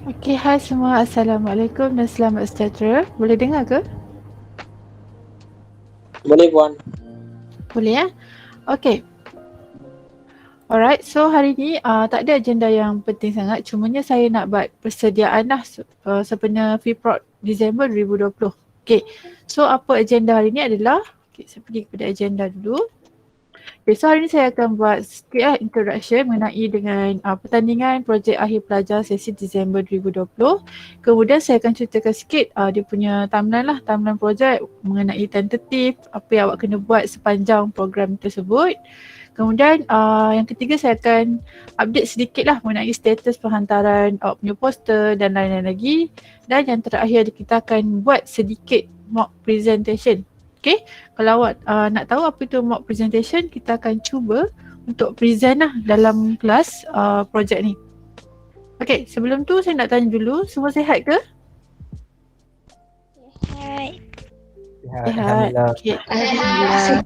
Okay, hai semua. Assalamualaikum dan selamat sejahtera. Boleh dengar ke? Boleh Puan. Boleh ya? Okay. Alright, so hari ni tak ada agenda yang penting sangat. Cumanya saya nak buat persediaan lah sebenarnya FIPROD Disember 2020. Okay, so apa agenda hari ni adalah, okay, saya pergi kepada agenda dulu. Okay, so hari ni saya akan buat sikit introduction mengenai dengan pertandingan projek akhir pelajar sesi Disember 2020. Kemudian saya akan ceritakan sikit dia punya timeline projek mengenai tentatif, apa yang awak kena buat sepanjang program tersebut. Kemudian yang ketiga saya akan update sedikit lah mengenai status penghantaran awak punya poster dan lain-lain lagi. Dan yang terakhir kita akan buat sedikit mock presentation. Okay, kalau awak nak tahu apa itu mock presentation, kita akan cuba untuk present lah dalam kelas projek ni. Okay, sebelum tu saya nak tanya dulu, semua sihat ke? Sihat. Alhamdulillah. Okay, Alhamdulillah.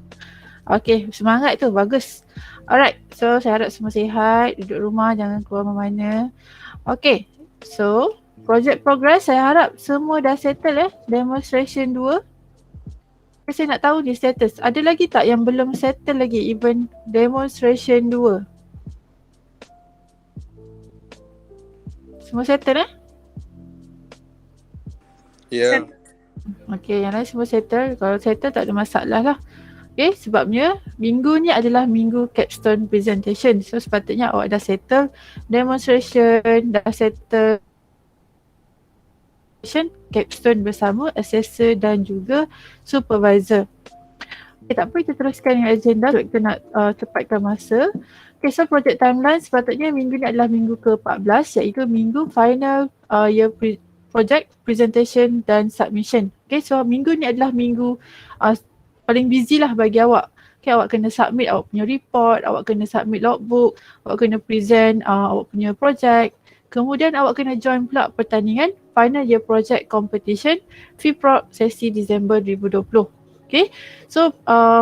Okay, semangat tu, bagus. Alright, so saya harap semua sihat, duduk rumah, jangan keluar mana-mana. Okay, so project progress saya harap semua dah settle demonstration 2. Saya nak tahu ni status. Ada lagi tak yang belum settle lagi even demonstration 2? Semua settle Ya. Okay, yang lain semua settle. Kalau settle tak ada masalah lah. Okay, sebabnya minggu ni adalah minggu capstone presentation. So sepatutnya awak dah settle demonstration, dah settle capstone bersama assessor dan juga supervisor. Okay, tak apa, kita teruskan dengan agenda sebab kita nak cepatkan masa. Okay, so project timeline sepatutnya minggu ni adalah minggu ke-14 iaitu minggu final year project presentation dan submission. Okay, so minggu ni adalah minggu paling busy lah bagi awak. Okay, awak kena submit awak punya report, awak kena submit logbook, awak kena present awak punya project. Kemudian awak kena join pula pertandingan final year project competition FIPROD sesi Disember 2020. Okay, so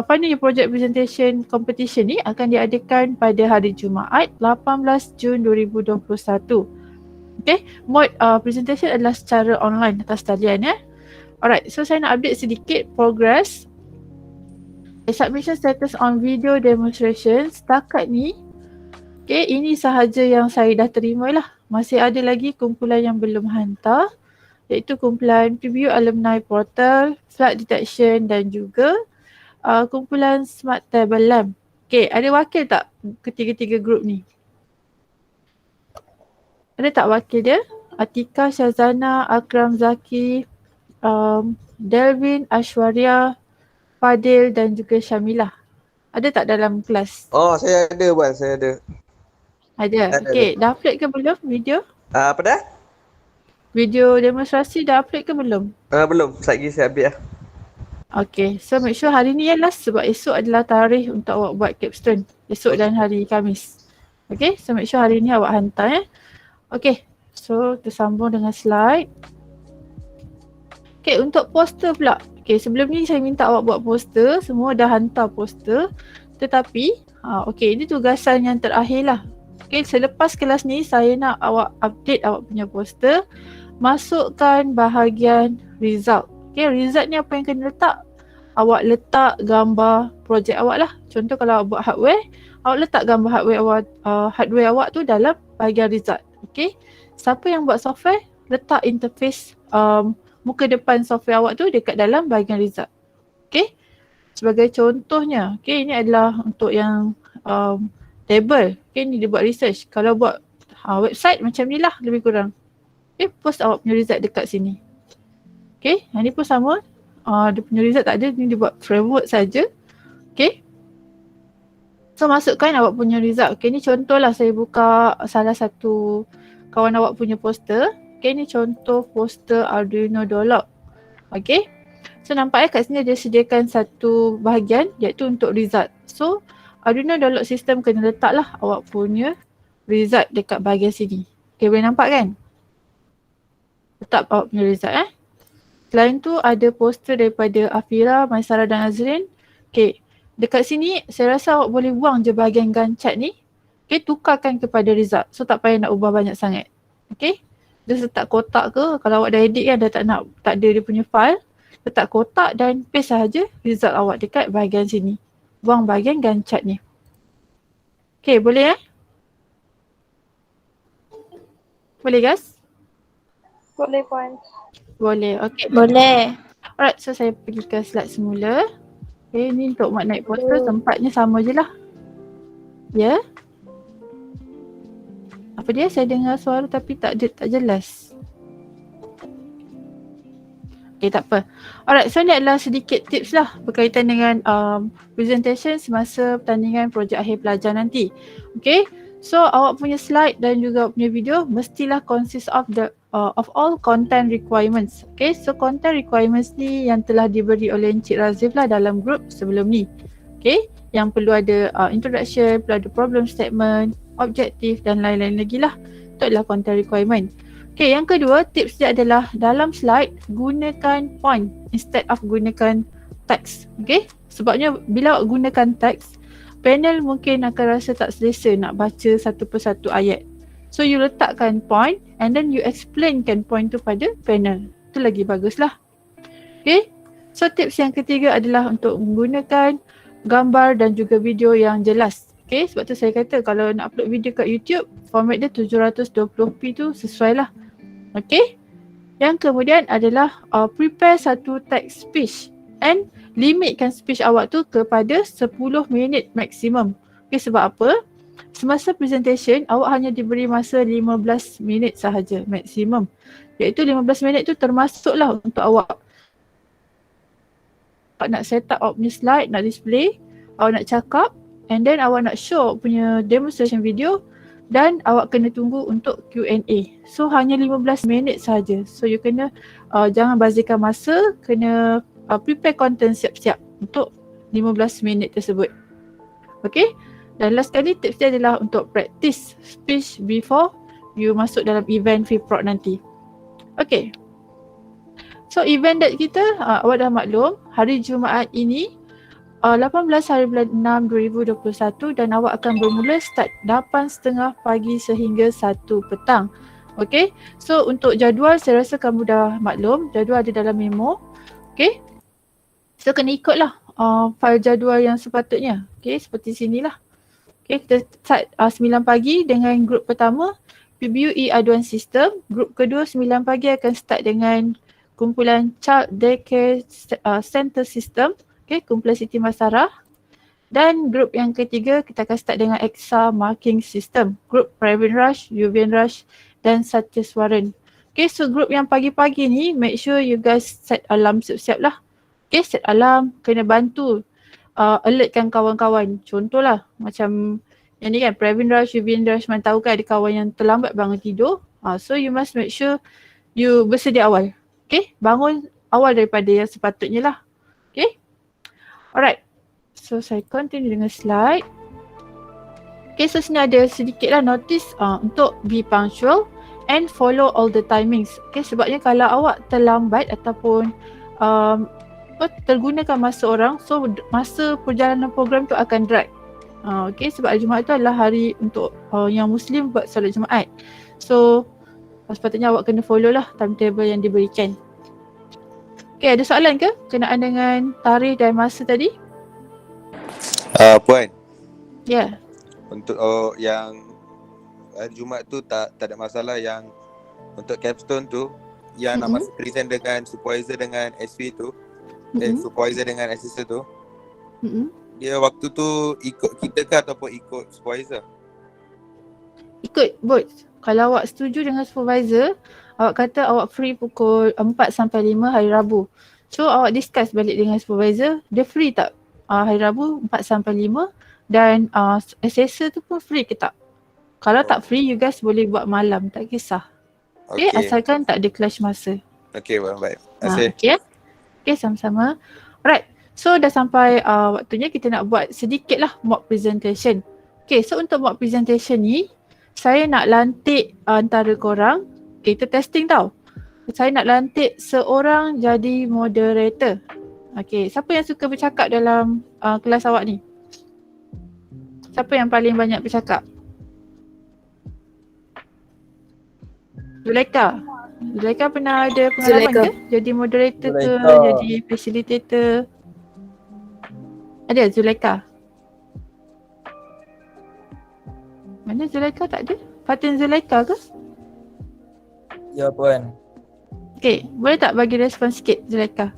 final year project presentation competition ni akan diadakan pada hari Jumaat 18 Jun 2021. Okay, mode presentation adalah secara online atas talian ya. Alright, so saya nak update sedikit progress submission status on video demonstration setakat ni. Okay, ini sahaja yang saya dah terima lah. Masih ada lagi kumpulan yang belum hantar, iaitu kumpulan preview alumni portal, flood detection dan juga kumpulan smart table lamp. Okay, ada wakil tak ketiga-tiga grup ni? Ada tak wakil dia? Atika, Syazana, Akram Zaki, Delvin, Ashwarya, Fadil dan juga Syamilah. Ada tak dalam kelas? Oh, saya ada Wan, saya ada. Ada. Okey, dah upload ke belum video? Apa dah? Video demonstrasi dah upload ke belum? Belum, lagi saya update lah. Okay, so make sure hari ni last sebab esok adalah tarikh untuk awak buat capstone. Esok dan hari Khamis. Okay, so make sure hari ni awak hantar Okay, so tersambung dengan slide. Okay, untuk poster pula. Okay, sebelum ni saya minta awak buat poster. Semua dah hantar poster. Tetapi, okay, ini tugasan yang terakhir lah. Okay, selepas kelas ni saya nak awak update awak punya poster. Masukkan bahagian result. Okay, result ni apa yang kena letak? Awak letak gambar projek awak lah. Contoh kalau awak buat hardware, awak letak gambar hardware awak tu dalam bahagian result. Okay, siapa yang buat software, letak interface muka depan software awak tu dekat dalam bahagian result. Okay, sebagai contohnya, okay, ini adalah untuk yang table. Okay, ni dia buat research. Kalau buat website macam ni lah lebih kurang. Okay, post awak punya result dekat sini. Okay, yang ni pun sama. Dia punya result tak ada, ni dia buat framework saja. Okay. So masukkan awak punya result. Okay, ni contohlah saya buka salah satu kawan awak punya poster. Okay, ni contoh poster Arduino Dolog. Okay. So nampak kat sini dia sediakan satu bahagian iaitu untuk result. So Arduino Dolog system kena letaklah awak punya result dekat bahagian sini. Okay, boleh nampak kan? Letak awak punya result Selain tu ada poster daripada Afira, Maisara dan Azrin. Okay, dekat sini saya rasa awak boleh buang je bahagian Gantt chart ni. Okay, tukarkan kepada result. So tak payah nak ubah banyak sangat. Okay, just letak kotak ke, kalau awak dah edit kan dah tak ada dia punya file. Letak kotak dan paste sahaja result awak dekat bahagian sini. Buang bahagian Gantt chart ni. Okay, boleh Boleh guys? Boleh Puan. Boleh, okay. Boleh. Alright, so saya pergi ke slide semula. Okay, ni untuk mak naik poster tempatnya sama je lah. Ya. Apa dia? Saya dengar suara tapi tak jelas. Okay, tak apa. Alright, so ni adalah sedikit tips lah berkaitan dengan presentation semasa pertandingan projek akhir pelajar nanti. Okay, so awak punya slide dan juga punya video mestilah consist of all content requirements. Okay, so content requirements ni yang telah diberi oleh Encik Razif lah dalam group sebelum ni. Okay, yang perlu ada introduction, perlu ada problem statement, objektif dan lain-lain lagi lah. Itu adalah content requirement. Okay, yang kedua tips dia adalah dalam slide gunakan point instead of gunakan text. Okay, sebabnya bila awak gunakan text, panel mungkin akan rasa tak selesa nak baca satu persatu ayat. So you letakkan point and then you explainkan point tu pada panel. Itu lagi bagus lah. Okay. So tips yang ketiga adalah untuk menggunakan gambar dan juga video yang jelas. Okay, sebab tu saya kata kalau nak upload video kat YouTube, format dia 720p tu sesuai lah. Okay. Yang kemudian adalah prepare satu text speech and limitkan speech awak tu kepada 10 minit maksimum. Okay, sebab apa? Semasa presentation, awak hanya diberi masa 15 minit sahaja maksimum. Iaitu 15 minit tu termasuklah untuk awak nak set up awak punya slide, nak display, awak nak cakap and then awak nak show awak punya demonstration video dan awak kena tunggu untuk Q&A. So hanya 15 minit sahaja. So you kena jangan bazirkan masa, kena prepare content siap-siap untuk 15 minit tersebut. Okay? Dan last kali tips dia adalah untuk practice speech before you masuk dalam event FIPROC nanti. Okay. So event date kita awak dah maklum hari Jumaat ini 18 hari bulan 6 2021 dan awak akan bermula start 8.30 pagi sehingga 1 petang. Okay. So untuk jadual saya rasa kamu dah maklum, jadual ada dalam memo. Okay. So kena ikutlah file jadual yang sepatutnya. Okay, seperti sinilah. Okay, kita start 9 pagi dengan grup pertama PBUE aduan sistem. Grup kedua 9 pagi akan start dengan kumpulan Child Daycare Center System. Okay, kumpulan Siti Masarah. Dan grup yang ketiga kita akan start dengan EXA Marking System. Grup Pravin Rush, Yuvian Rush dan Satyaswaran. Okay, so grup yang pagi-pagi ni make sure you guys set alarm siap-siap lah. Okay, set alarm, kena bantu alertkan kawan-kawan. Contohlah macam yang ni kan, Pravin Raj, Yuvin Raj, mana tahu kan ada kawan yang terlambat bangun tidur. So you must make sure you bersedia awal. Okay, bangun awal daripada yang sepatutnya lah. Okay, alright. So saya continue dengan slide. Okay, so sini ada sedikit lah notice untuk be punctual and follow all the timings. Okay, sebabnya kalau awak terlambat ataupun tergunakan masa orang, so masa perjalanan program tu akan drag. Okay, sebab hari Jumaat tu adalah hari untuk yang Muslim buat solat Jumaat. So sepatutnya awak kena follow lah timetable yang diberikan. Okay, ada soalan ke kenaan dengan tarikh dan masa tadi? Puan, Ya. untuk yang hari Jumaat tu tak ada masalah. Yang untuk capstone tu yang nak masuk present dengan supervisor dengan SV tu, supervisor dengan assistant tu, dia waktu tu ikut kita ke ataupun ikut supervisor? Ikut both. Kalau awak setuju dengan supervisor, awak kata awak free pukul 4 sampai 5 hari Rabu. So awak discuss balik dengan supervisor, dia free tak hari Rabu 4 sampai 5 dan assessor tu pun free ke tak? Kalau tak free, you guys boleh buat malam, tak kisah. Okay, asalkan tak ada clash masa. Okay, baik. Terima kasih. Okay, sama-sama. Alright, so dah sampai waktunya kita nak buat sedikit lah mock presentation. Okay, so untuk mock presentation ni, saya nak lantik antara korang, okay, kita testing tau. Saya nak lantik seorang jadi moderator. Okay, siapa yang suka bercakap dalam kelas awak ni? Siapa yang paling banyak bercakap? Zulaika. Zulaika pernah ada pengalaman ke? Jadi moderator ke? Jadi facilitator? Ada Zulaika? Mana Zulaika, tak ada? Fatin Zulaika ke? Ya Puan. Okay, boleh tak bagi respon sikit Zulaika?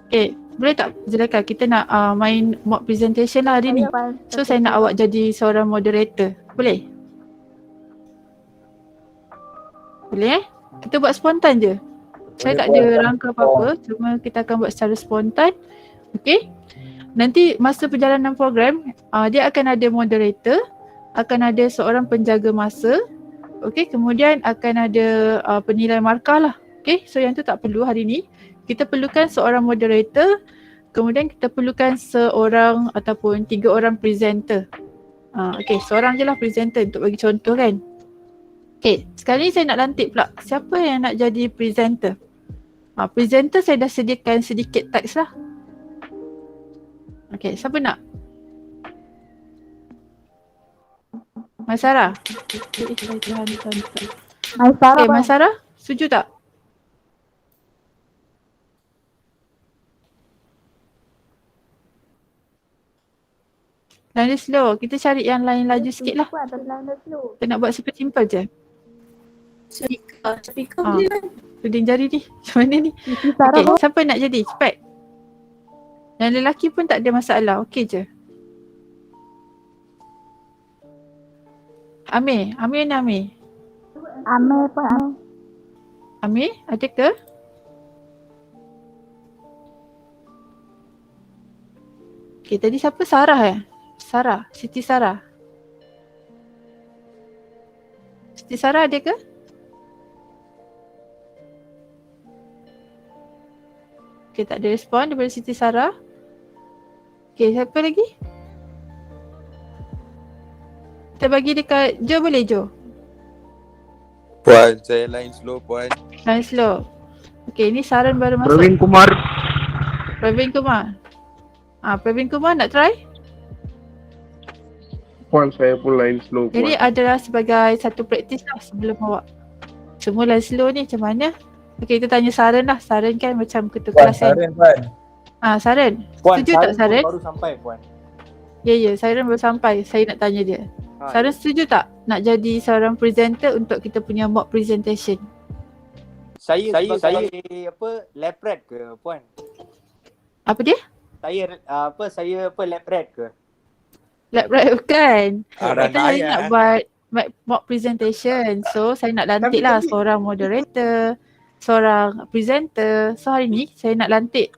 Okay, boleh tak Zulaika, kita nak main mock presentation lah hari ni. So saya nak awak jadi seorang moderator. Boleh? Boleh Kita buat spontan je. Saya tak ada rangka apa-apa, cuma kita akan buat secara spontan. Okay. Nanti masa perjalanan program, dia akan ada moderator, akan ada seorang penjaga masa. Okay, kemudian akan ada penilai markah lah. Okay, so yang tu tak perlu hari ni. Kita perlukan seorang moderator, kemudian kita perlukan seorang ataupun 3 orang presenter. Okay, seorang je lah presenter untuk bagi contoh kan. Okay, sekarang ni saya nak lantik pula siapa yang nak jadi presenter. Presenter saya dah sediakan sedikit teks lah. Okay, siapa nak? Mas Sarah. Okay, Mas Sarah, setuju tak? Line dia slow. Kita cari yang lain laju sikit lah. Kita nak buat super simple je. Speaker boleh kan? Tuding jari ni. Macam mana ni? Okay, siapa nak jadi? Cepat. Yang lelaki pun tak ada masalah. Okey je. Amir. Amir ni Amir. Amir pun Amir. Amir, ada ke? Okay, tadi siapa? Sarah Sarah. Siti Sarah. Siti Sarah ada ke? Okay, tak ada respon daripada Siti Sarah. Okay, siapa lagi? Kita bagi dekat Jo, boleh Jo? Puan, saya line slow Puan. Line slow. Okay, ni Saran baru masuk. Pravin Kumar. Pravin Kumar. Pravin Kumar nak try? Puan, saya pun line slow Puan. Jadi adalah sebagai satu praktis lah sebelum awak. Semua line slow ni macam mana? Okay, kita tanya Saran lah. Saran kan macam ketua Puan, kelas kan? Saran Puan. Saran. Puan, Setuju tak Saran? baru sampai Puan. Ya, Saran baru sampai. Saya nak tanya dia. Saran setuju tak nak jadi seorang presenter untuk kita punya mock presentation? Saya apa lab rat ke Puan? Apa dia? Saya lab rat ke? Lab rat bukan. Dah Kita hari nak buat mock presentation. So saya nak lantik lah seorang moderator, seorang presenter. So hari ni saya nak lantik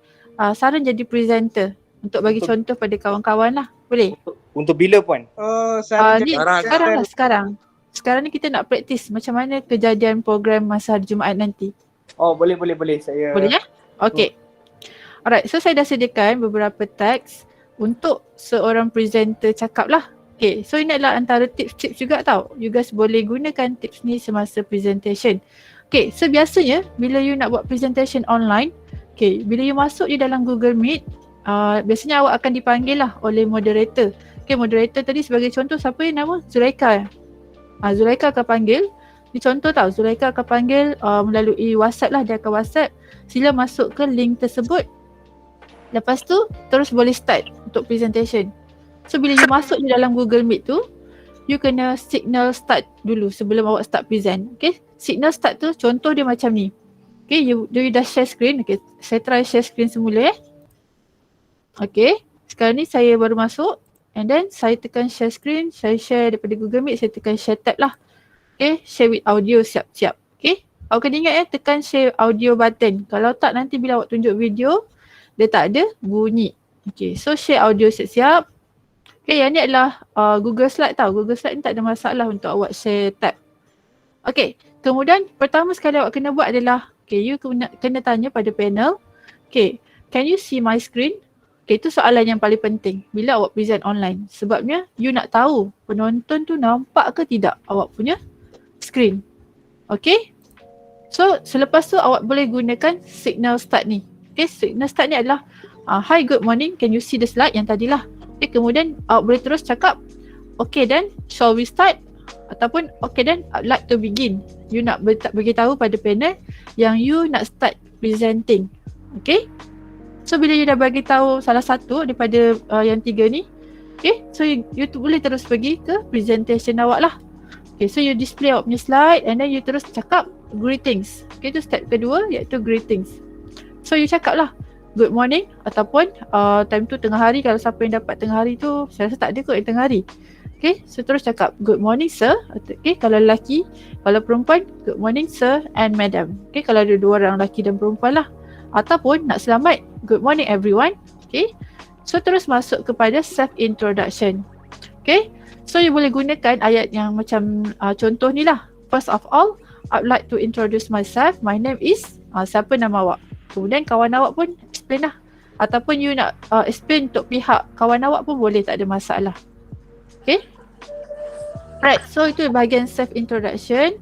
Saran jadi presenter untuk bagi contoh pada kawan-kawan lah. Boleh? Untuk bila puan? Oh, saya Ni sekarang. Sekarang ni kita nak praktis macam mana kejadian program masa hari Jumaat nanti. Oh boleh. Saya Boleh ya? Okay. Alright, so saya dah sediakan beberapa teks untuk seorang presenter cakap lah. Okay, so ini adalah antara tips-tips juga tau. You guys boleh gunakan tips ni semasa presentation. Okay, so biasanya bila you nak buat presentation online, okay, bila you masuk di dalam Google Meet, biasanya awak akan dipanggil lah oleh moderator. Okay, moderator tadi sebagai contoh siapa yang nama? Zulaika. Zulaika akan panggil. Ni contoh tau, Zulaika akan panggil melalui WhatsApp lah. Dia akan WhatsApp, sila masuk ke link tersebut. Lepas tu terus boleh start untuk presentation. So bila you masuk di dalam Google Meet tu, you kena signal start dulu sebelum awak start present. Okay, signal start tu contoh dia macam ni. Okay, you dah share screen. Okay, saya try share screen semula Okay, sekarang ni saya baru masuk and then saya tekan share screen, saya share daripada Google Meet, saya tekan share tab lah. Okay, share with audio siap-siap. Okay, awak kena ingat tekan share audio button. Kalau tak nanti bila awak tunjuk video, dia tak ada bunyi. Okay, so share audio siap-siap. Okay, yang ni adalah Google Slide tau. Google Slide ni tak ada masalah untuk awak share tab. Okay, kemudian pertama sekali awak kena buat adalah, okay, you kena tanya pada panel, okay, can you see my screen? Okay, itu soalan yang paling penting bila awak present online. Sebabnya you nak tahu penonton tu nampak ke tidak awak punya screen. Okay, so selepas tu awak boleh gunakan signal start ni. Okay, signal start ni adalah hi, good morning, can you see the slide yang tadilah. Okay, kemudian awak boleh terus cakap, okay then, shall we start? Ataupun okay then, I'd like to begin. You nak beritahu pada panel yang you nak start presenting. Okay, so bila you dah bagi tahu salah satu daripada yang tiga ni, okay, so you boleh terus pergi ke presentation awak lah. Okay, so you display awak punya slide and then you terus cakap greetings. Okay, tu step kedua iaitu greetings. So you cakap lah good morning ataupun time tu tengah hari, kalau siapa yang dapat tengah hari tu, saya rasa tak ada kot yang tengah hari. Okay, so terus cakap good morning sir. Okay, kalau lelaki, kalau perempuan good morning sir and madam. Okay, kalau ada dua orang lelaki dan perempuan lah. Ataupun nak selamat good morning everyone. Okay, so terus masuk kepada self introduction. Okay, so you boleh gunakan ayat yang macam contoh ni lah. First of all, I'd like to introduce myself. My name is siapa nama awak. Kemudian kawan awak pun explain lah. Ataupun you nak explain untuk pihak kawan awak pun boleh, tak ada masalah. Okay. Right, so itu bahagian self-introduction.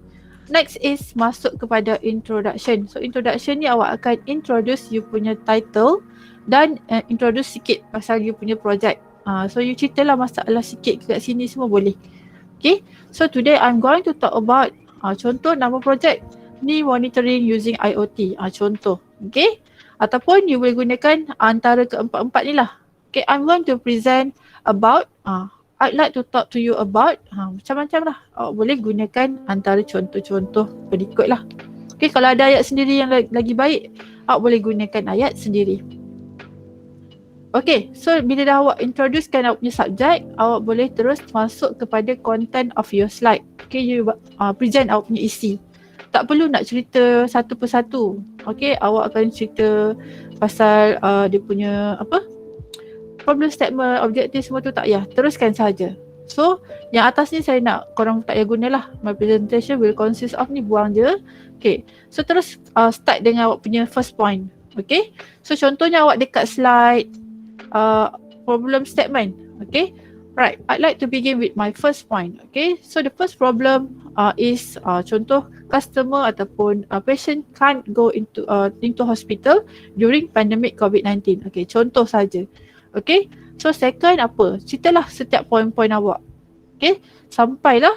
Next is masuk kepada introduction. So introduction ni awak akan introduce you punya title dan introduce sikit pasal you punya project. So you ceritalah masalah sikit kat sini semua boleh. Okay, so today I'm going to talk about contoh nama project ni monitoring using IoT. Contoh. Okay, ataupun you boleh gunakan antara keempat-empat ni lah. Okay, I'm going to present about I'd like to talk to you about macam-macam lah. Awak boleh gunakan antara contoh-contoh berikut lah. Okay, kalau ada ayat sendiri yang lagi baik, awak boleh gunakan ayat sendiri. Okay, so bila dah awak introducekan awak punya subjek, awak boleh terus masuk kepada content of your slide. Okay, you present awak punya isi. Tak perlu nak cerita satu persatu. Okay, awak akan cerita pasal dia punya problem statement, objektif semua tu tak payah. Teruskan saja. So, yang atas ni saya nak korang tak payah gunalah. My presentation will consist of ni, buang je. Okay, so terus start dengan awak punya first point. Okay, so contohnya awak dekat slide problem statement. Okay, right, I'd like to begin with my first point. Okay, so the first problem is contoh customer ataupun patient can't go into hospital during pandemic COVID-19. Okay, contoh saja. Okay, so second apa? Ceritalah setiap poin-poin awak. Okay, sampailah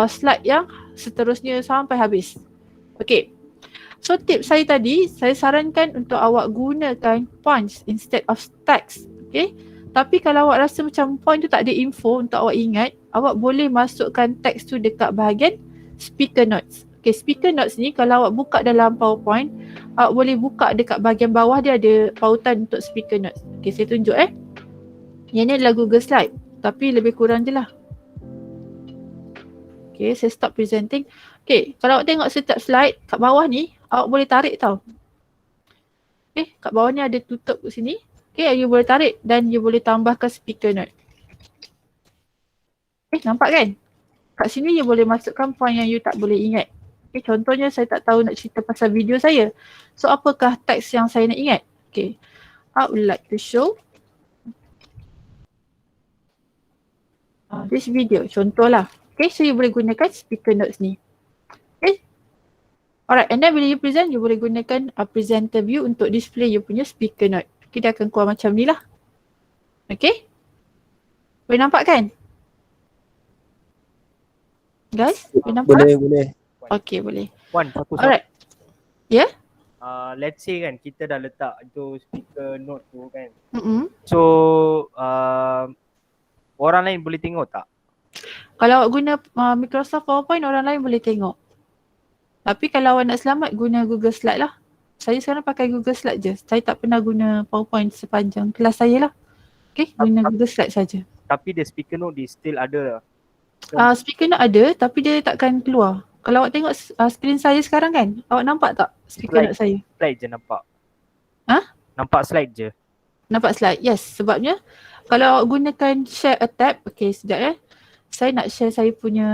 slide yang seterusnya sampai habis. Okay, so tips saya tadi, saya sarankan untuk awak gunakan points instead of text. Okay, tapi kalau awak rasa macam point tu tak ada info untuk awak ingat, awak boleh masukkan teks tu dekat bahagian speaker notes. Okay, speaker notes ni kalau awak buka dalam PowerPoint, awak boleh buka dekat bahagian bawah, dia ada pautan untuk speaker notes. Okay, saya tunjuk Yang ni adalah Google Slide, tapi lebih kurang je lah. Okay, saya stop presenting. Okay, kalau awak tengok setiap slide kat bawah ni, awak boleh tarik tau. Okay, kat bawah ni ada tutup kat sini. Okay, you boleh tarik dan you boleh tambahkan speaker note. Nampak kan? Kat sini you boleh masukkan point yang you tak boleh ingat. Okay, contohnya saya tak tahu nak cerita pasal video saya. So apakah teks yang saya nak ingat? Okay, I would like to show this video, contohlah. Okay, so you boleh gunakan speaker notes ni. Okay. Alright, and then bila you present, you boleh gunakan presenter view untuk display you punya speaker note. Okay, dia akan keluar macam ni lah. Okay. Boleh nampak kan? Guys, boleh nampak? Boleh. Okay, boleh. Puan, satu Alright. Yeah? Let's say kan kita dah letak itu speaker note tu kan. So, Orang lain boleh tengok tak? kalau awak guna Microsoft PowerPoint, orang lain boleh tengok. Tapi kalau awak nak selamat, guna Google Slide lah. Saya sekarang pakai Google Slide je. Saya tak pernah guna PowerPoint sepanjang kelas saya lah. Okay, guna Google Slide saja. Tapi the speaker note dia still ada lah. Speaker note ada, tapi dia takkan keluar. Kalau awak tengok skrin saya sekarang kan, awak nampak tak speaker note saya? Slide je nampak. Ha? Nampak slide je. Nampak slide? Yes, sebabnya kalau awak gunakan share a tab, okay sekejap saya nak share saya punya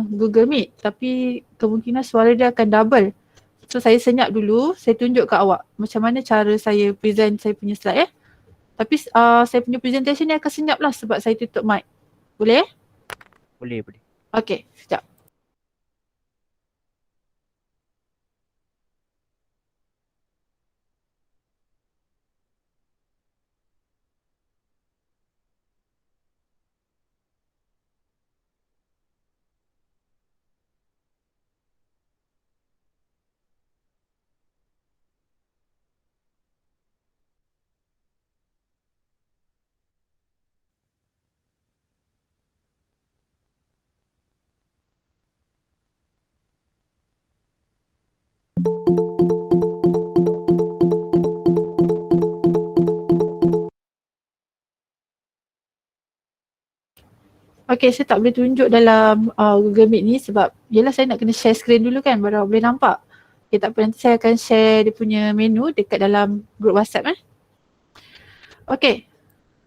Google Meet, tapi kemungkinan suara dia akan double. So saya senyap dulu, saya tunjuk kat awak macam mana cara saya present saya punya slide Tapi saya punya presentation ni akan senyap lah sebab saya tutup mic. Boleh? Boleh. Okay, sekejap. Okay, saya tak boleh tunjuk dalam Google Meet ni sebab yelah saya nak kena share screen dulu kan baru boleh nampak. Okay, tak apa, nanti saya akan share dia punya menu dekat dalam group WhatsApp Okay,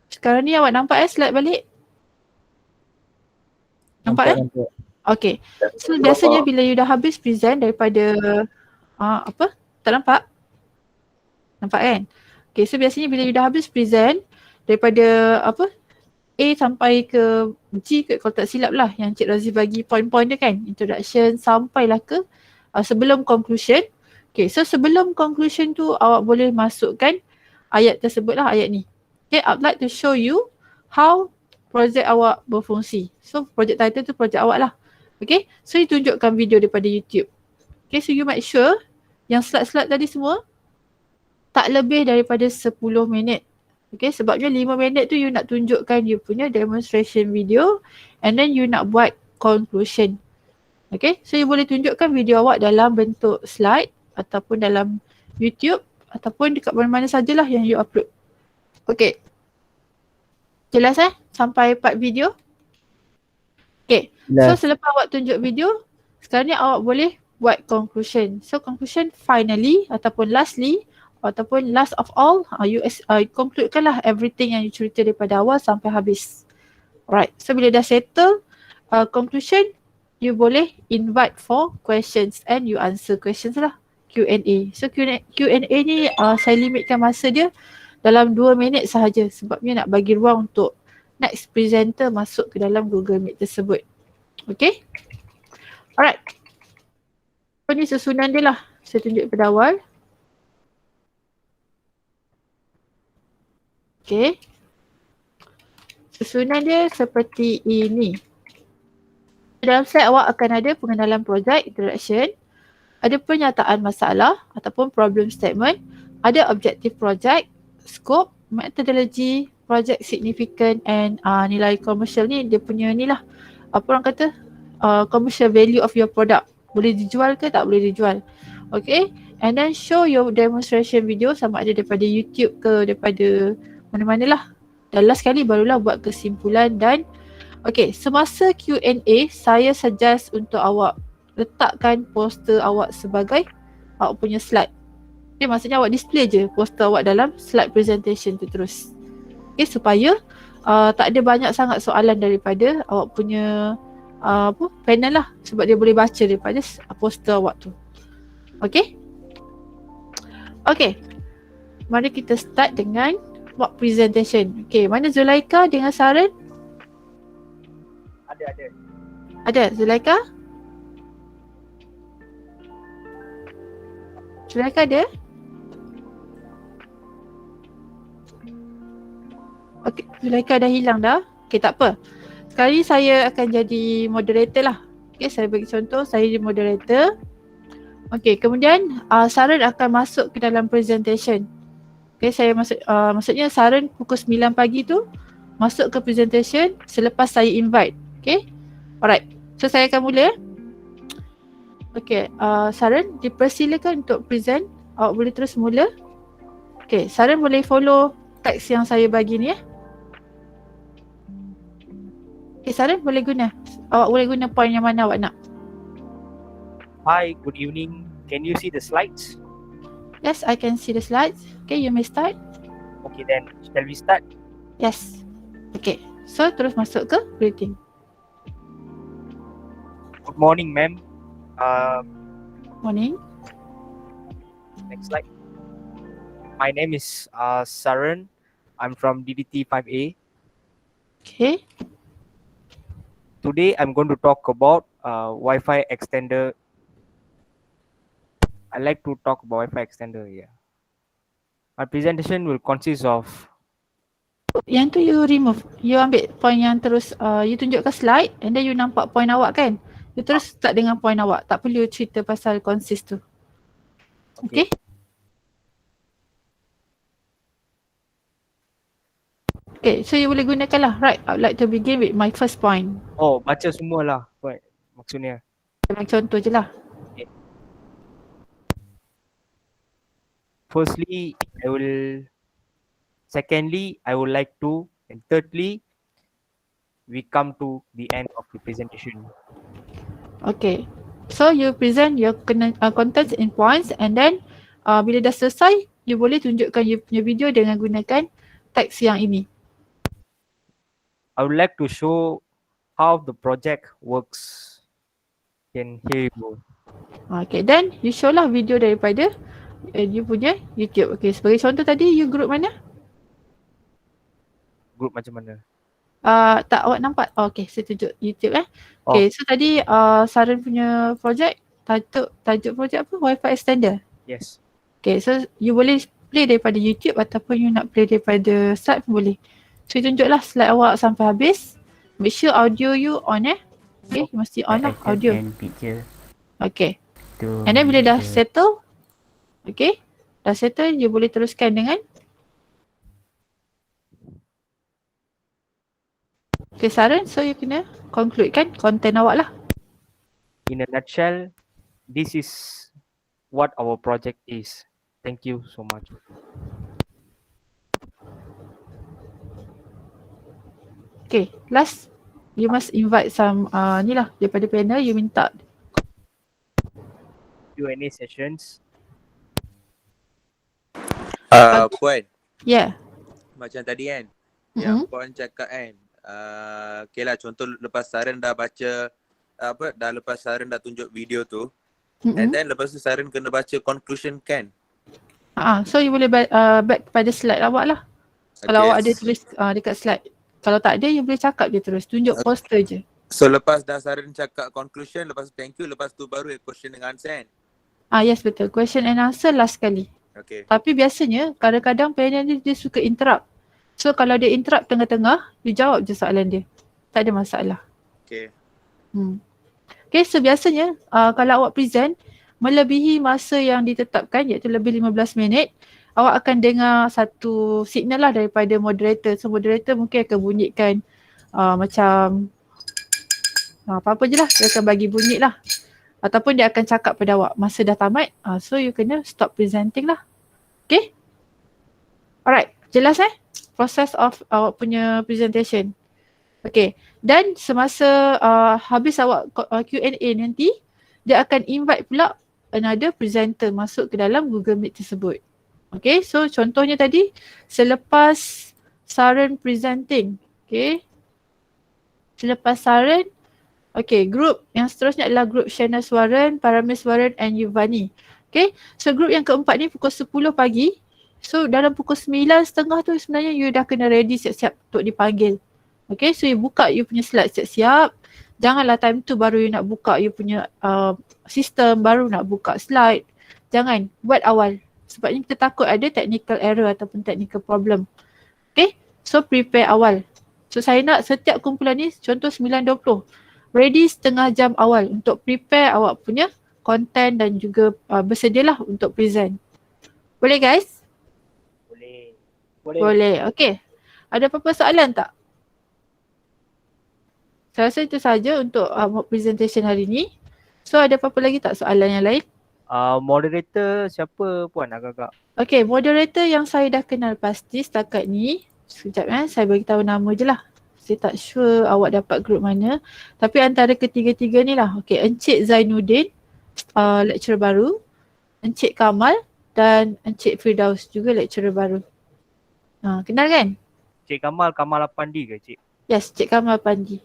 sekarang ni awak nampak slide balik? Nampak Okay, so biasanya bila you dah habis present daripada apa? Tak nampak? Nampak kan? Okay, so biasanya bila you dah habis present daripada apa? A sampai ke G ke kalau tak silap lah yang Cik Razi bagi point-point dia kan, introduction sampailah ke sebelum conclusion. Okay, so sebelum conclusion tu awak boleh masukkan ayat tersebut lah, ayat ni. Okay, I'd like to show you how projek awak berfungsi. So project title tu projek awak lah. Okay, so you tunjukkan video daripada YouTube. Okay, so you make sure yang slide-slide tadi semua tak lebih daripada 10 minit. Okay, sebabnya 5 minit tu you nak tunjukkan you punya demonstration video and then you nak buat conclusion. Okay, so you boleh tunjukkan video awak dalam bentuk slide ataupun dalam YouTube ataupun dekat mana-mana sajalah yang you upload. Okay, jelas sampai part video? Okay, so selepas awak tunjuk video, sekarang ni awak boleh buat conclusion. So conclusion finally ataupun lastly ataupun last of all, you concludekan lah everything yang you cerita daripada awal sampai habis. Alright, so bila dah settle conclusion, you boleh invite for questions and you answer questions lah, Q&A. So Q&A ni saya limitkan masa dia dalam 2 minit sahaja sebabnya nak bagi ruang untuk next presenter masuk ke dalam Google Meet tersebut. Okay? Alright. So ni susunan dia lah, saya tunjuk pada awal. Okay. Susunan dia seperti ini. Dalam slide awak akan ada pengenalan projek, introduction, ada pernyataan masalah ataupun problem statement, ada objektif projek, scope, metodologi, project significant and nilai komersial ni dia punya ni lah. Apa orang kata? Commercial value of your product. Boleh dijual ke tak boleh dijual. Okay. And then show your demonstration video sama ada daripada YouTube ke daripada mana-mana lah. Dan last sekali barulah buat kesimpulan dan okay, semasa Q&A saya suggest untuk awak letakkan poster awak sebagai awak punya slide. Okay, maksudnya awak display je poster awak dalam slide presentation tu terus. Okay, supaya tak ada banyak sangat soalan daripada awak punya panel lah, sebab dia boleh baca daripada poster awak tu. Okay? Okay. Mari kita start dengan buat presentation. Okay, mana Zulaika dengan Saren? Ada. Ada Zulaika? Zulaika ada? Okay, Zulaika dah hilang dah. Okay, tak apa. Sekarang ni saya akan jadi moderator lah. Okay, saya bagi contoh, saya jadi moderator. Okay, kemudian Saren akan masuk ke dalam presentation. Okay, saya maksudnya Saren pukul 9 pagi tu masuk ke presentation selepas saya invite. Okay, alright. So saya akan mula. Okay, Saren dipersilakan untuk present. Awak boleh terus mula. Okay, Saren boleh follow teks yang saya bagi ni . Okay, Saren boleh guna. Awak boleh guna point yang mana awak nak. Hi, good evening. Can you see the slides? Yes, I can see the slides. Okay, you may start. Okay then, shall we start? Yes. Okay, so terus masuk ke briefing. Good morning, ma'am. Morning. Next slide. My name is Saren. I'm from DDT 5A. Okay. Today I'm going to talk about Wi-Fi extender. I like to talk about Wi-Fi extender here. My presentation will consist of Yang tu you remove. You ambil point yang terus you tunjuk ke slide and then you nampak point awak kan. You terus start dengan point awak. Tak perlu cerita pasal consist tu. Okay? Okay, so you boleh gunakan lah. Right, I would like to begin with my first point. baca semualah maksudnya. Bagi contoh je lah. Firstly, secondly, I would like to, and thirdly, we come to the end of the presentation. Okay. So you present your contents in points and then bila dah selesai, you boleh tunjukkan you punya video dengan gunakan teks yang ini. I would like to show how the project works. Then here you go. Okay, then you show lah video daripada you punya YouTube. Okay, sebagai contoh tadi you group mana? Group macam mana? Tak, awak nampak? Okay, saya tunjuk YouTube . Okay, so tadi Saren punya project, tajuk projek apa? Wi-Fi extender. Yes. Okay, so you boleh play daripada YouTube ataupun you nak play daripada slide pun boleh. So you tunjuklah slide awak sampai habis. Make sure audio you on . Okay, you mesti on lah audio. Okay. And then bila dah settle, okay, dah settle, you boleh teruskan dengan okay, Saren, so you kena conclude kan content awak lah. In a nutshell, this is what our project is. Thank you so much. Okay, last, you must invite some ni lah daripada panel, you minta Q&A sessions. Puan, yeah. macam tadi kan, yang Puan cakap kan, okay lah, contoh lepas Saren dah baca, lepas Saren dah tunjuk video tu, and then lepas tu Saren kena baca conclusion kan? So you boleh back kepada slide awak lah. Kalau awak ada tulis dekat slide. Kalau tak ada, you boleh cakap je terus. Tunjuk poster je. So lepas dah Saren cakap conclusion, lepas tu thank you, lepas tu baru question dengan answer kan? Yes, betul. Question and answer last kali. Okay. Tapi biasanya kadang-kadang panel dia suka interrupt. So kalau dia interrupt tengah-tengah, you jawab je soalan dia. Tak ada masalah. Okay. Okay, so biasanya kalau awak present melebihi masa yang ditetapkan iaitu lebih 15 minit, awak akan dengar satu signal lah daripada moderator. So moderator mungkin akan bunyikan macam apa-apa je lah. Dia akan bagi bunyi lah. Ataupun dia akan cakap pada awak masa dah tamat. So you kena stop presenting lah. Okay? Alright. Jelas proses of awak punya presentation. Okay. Dan semasa habis awak Q&A nanti, dia akan invite pula another presenter masuk ke dalam Google Meet tersebut. Okay, so contohnya tadi selepas Saren presenting. Okay, selepas Saren, okay, group yang seterusnya adalah group Shana Swaran, Parameswaran and Yuvani. Okay, so group yang keempat ni pukul 10 pagi. So dalam pukul 9.30 tu sebenarnya you dah kena ready siap-siap untuk dipanggil. Okay, so you buka you punya slide siap-siap. Janganlah time tu baru you nak buka you punya sistem, baru nak buka slide. Jangan, buat awal. Sebabnya kita takut ada technical error ataupun technical problem. Okay, so prepare awal. So saya nak setiap kumpulan ni contoh 9.20. Ready setengah jam awal untuk prepare awak punya content dan juga bersedialah untuk present. Boleh guys? Boleh. Okay. Ada apa-apa soalan tak? Saya rasa itu saja untuk presentation hari ni. So ada apa-apa lagi tak soalan yang lain? Moderator siapa puan agak-agak? Okay, moderator yang saya dah kenal pasti setakat ni. Sekejap saya bagi tahu nama je lah. Saya tak sure awak dapat group mana. Tapi antara ketiga-tiga ni lah. Okay, Encik Zainuddin, lecturer baru. Encik Kamal dan Encik Firdaus juga lecturer baru. Kenal kan? Cik Kamal Apandi ke cik? Yes, Cik Kamal Pandi.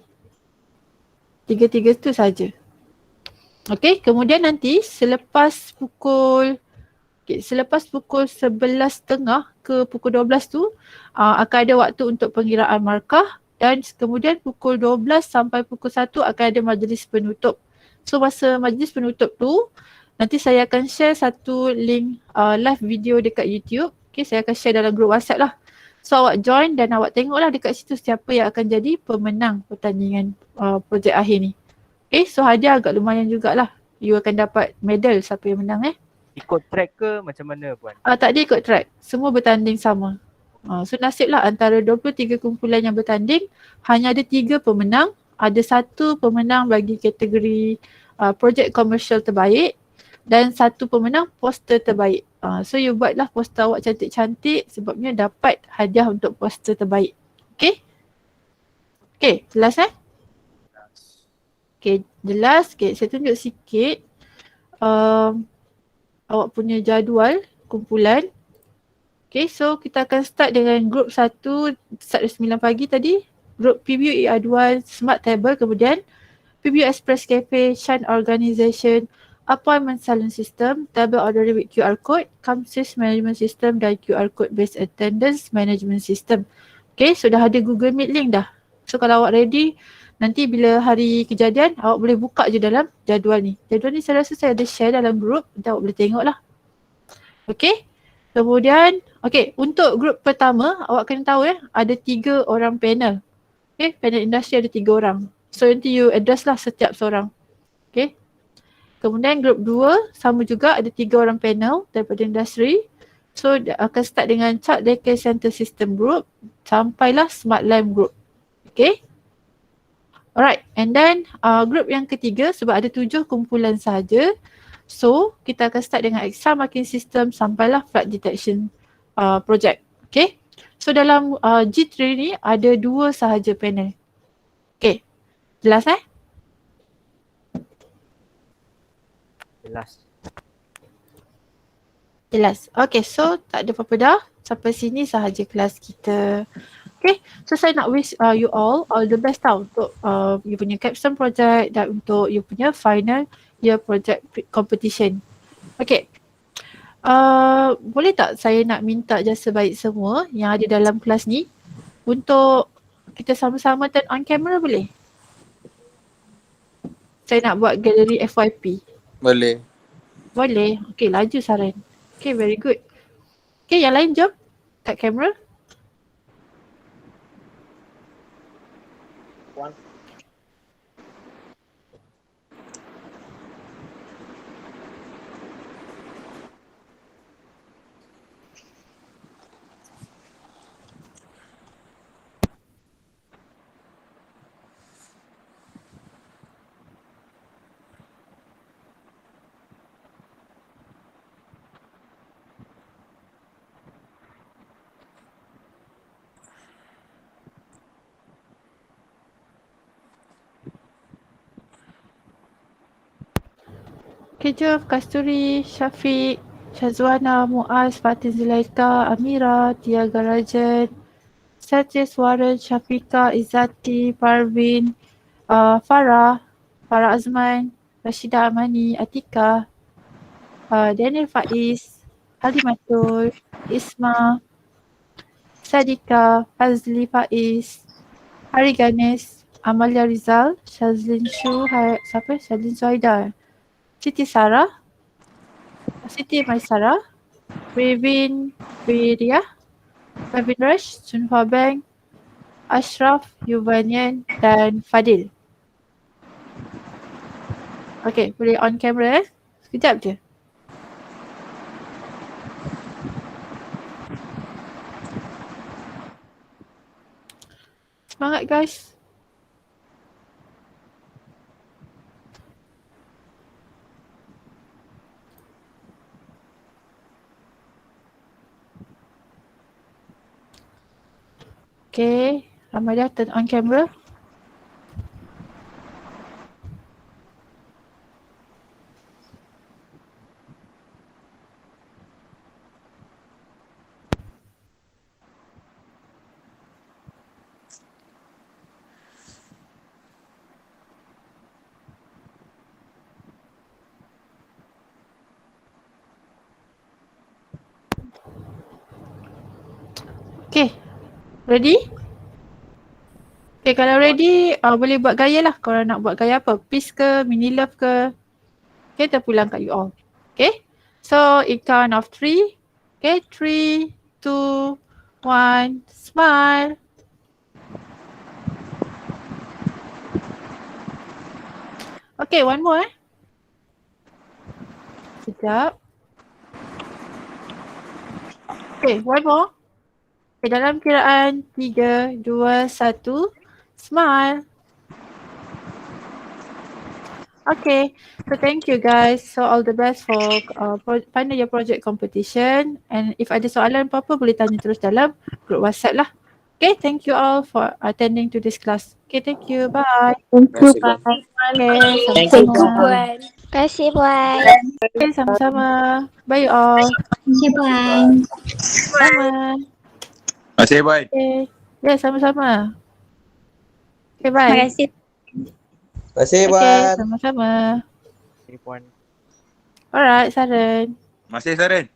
Tiga-tiga tu saja. Okay, kemudian nanti selepas pukul 11.30 ke pukul 12 tu akan ada waktu untuk pengiraan markah dan kemudian pukul 12 sampai pukul 1 akan ada majlis penutup. So masa majlis penutup tu nanti saya akan share satu link live video dekat YouTube. Okay, saya akan share dalam grup WhatsApp lah. So awak join dan awak tengoklah dekat situ siapa yang akan jadi pemenang pertandingan projek akhir ni. Okay, so hadiah agak lumayan jugalah. You akan dapat medal siapa yang menang Ikut track ke macam mana puan? Tak dia ikut track. Semua bertanding sama. So nasiblah antara 23 kumpulan yang bertanding, hanya ada 3 pemenang. Ada 1 pemenang bagi kategori projek komersial terbaik dan 1 pemenang poster terbaik. So you buatlah poster awak cantik-cantik sebabnya dapat hadiah untuk poster terbaik. Okay? Okay, jelas Okay, jelas. Okay, saya tunjuk sikit awak punya jadual kumpulan. Okay, so kita akan start dengan group 1, start dari 9 pagi tadi. Group PBU ER1, Smart Table, kemudian PBU Express Cafe, Shan Organisation, Appointment Salon System, Table Ordering with QR Code, CAMSYS Management System dan QR Code Based Attendance Management System. Okay, sudah ada Google Meet link dah. So kalau awak ready, nanti bila hari kejadian, awak boleh buka je dalam jadual ni. Jadual ni saya rasa saya ada share dalam group, nanti awak boleh tengok lah. Okay, kemudian, okay, untuk group pertama, awak kena tahu ada 3 orang panel. Okay, panel industri ada 3 orang. So nanti you address lah setiap seorang. Okay. Kemudian group 2 sama juga ada 3 orang panel daripada industri. So akan start dengan Child Daycare Center System Group sampailah Smart Lamp Group. Okay. Alright, and then group yang ketiga sebab ada 7 kumpulan sahaja. So kita akan start dengan extra marking system sampailah flood detection project. Okay. So dalam G3 ni ada 2 sahaja panel. Okay. Jelas Jelas. Okay, so tak ada apa-apa dah. Sampai sini sahaja kelas kita. Okay, so saya nak wish you all the best tau untuk you punya capstone project dan untuk you punya final year project competition. Okay. Boleh tak saya nak minta jasa baik semua yang ada dalam kelas ni untuk kita sama-sama turn on camera boleh? Saya nak buat galeri FYP. Boleh. Boleh. Okay, laju Saran. Okay, very good. Okay, yang lain jom kat kamera. Okay, jom. Kasturi, Syafiq, Syazwana, Muaz, Fatin Zulaika, Amira, Tiaga Rajan, Satya Suara, Syafika, Izzati, Parvin, Farah, Farah Azman, Rashida Amani, Atika, Daniel Faiz, Halimatul, Isma, Sadika, Fazli Faiz, Hari Ganesh, Amalia Rizal, Shazlin Shu, siapa? Shazlin Suhaida, Siti Sarah, Siti Maisara, Revin Wiria, Pravin Rush, Chunhua Beng, Ashraf, Yuvanian dan Fadil. Okay, boleh on camera Sekejap je. Semangat guys. Okay, Ramadan turn on camera. Okay, ready? Okay, kalau ready boleh buat gaya lah. Kalau nak buat gaya apa? Peace ke, mini love ke. Okay, terpulang kat you all. Okay, so in count of 3. Okay, 3, 2, 1, smile. Okay, one more Sekejap. Okay, one more. Okay, dalam kiraan 3, 2, 1, smile. Okay, so thank you guys. So all the best for final year project competition. And if ada soalan apa-apa boleh tanya terus dalam group WhatsApp lah. Okay, thank you all for attending to this class. Okay, thank you. Bye. Thank you, Terima kasih, Puan. Okay, Thank you, sama-sama. Puan. Terima kasih Puan. Okay, sama-sama. Bye you all. Thank you, Puan. Sama. Terima kasih, bye. Okay. Ya, sama-sama. Okay, Terima bye. kasih. Terima kasih, Okay, Puan. sama-sama. Okay, Puan. Alright, Saren. Masih Saren.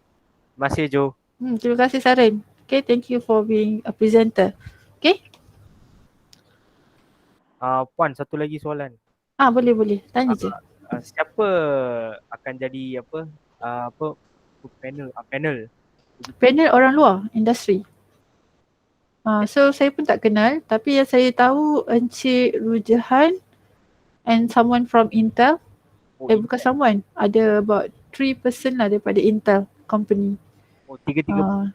Masih Jo. Terima kasih Saren. Okay, thank you for being a presenter. Okay? Puan, satu lagi soalan. Boleh. Tanya je. Siapa akan jadi panel? Panel orang luar, industri. So saya pun tak kenal, tapi yang saya tahu Encik Rujahan and someone from Intel. Bukan someone, ada about 3 person lah daripada Intel company. Tiga-tiga.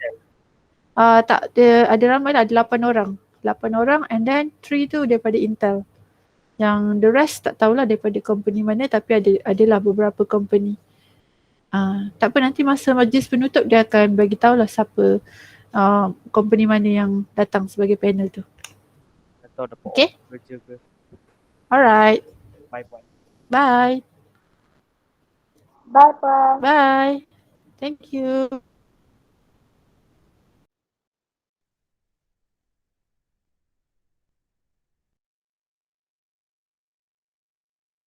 Tak, ada ramai lah, ada 8 orang. 8 orang and then 3 tu daripada Intel. Yang the rest tak tahulah daripada company mana, tapi adalah beberapa company. Tak apa, nanti masa majlis penutup dia akan bagi tahulah siapa company mana yang datang sebagai panel tu. Atau dapat Okay? kerja ke. Alright. Bye Puan. Bye. Bye, Puan. Bye. Thank you.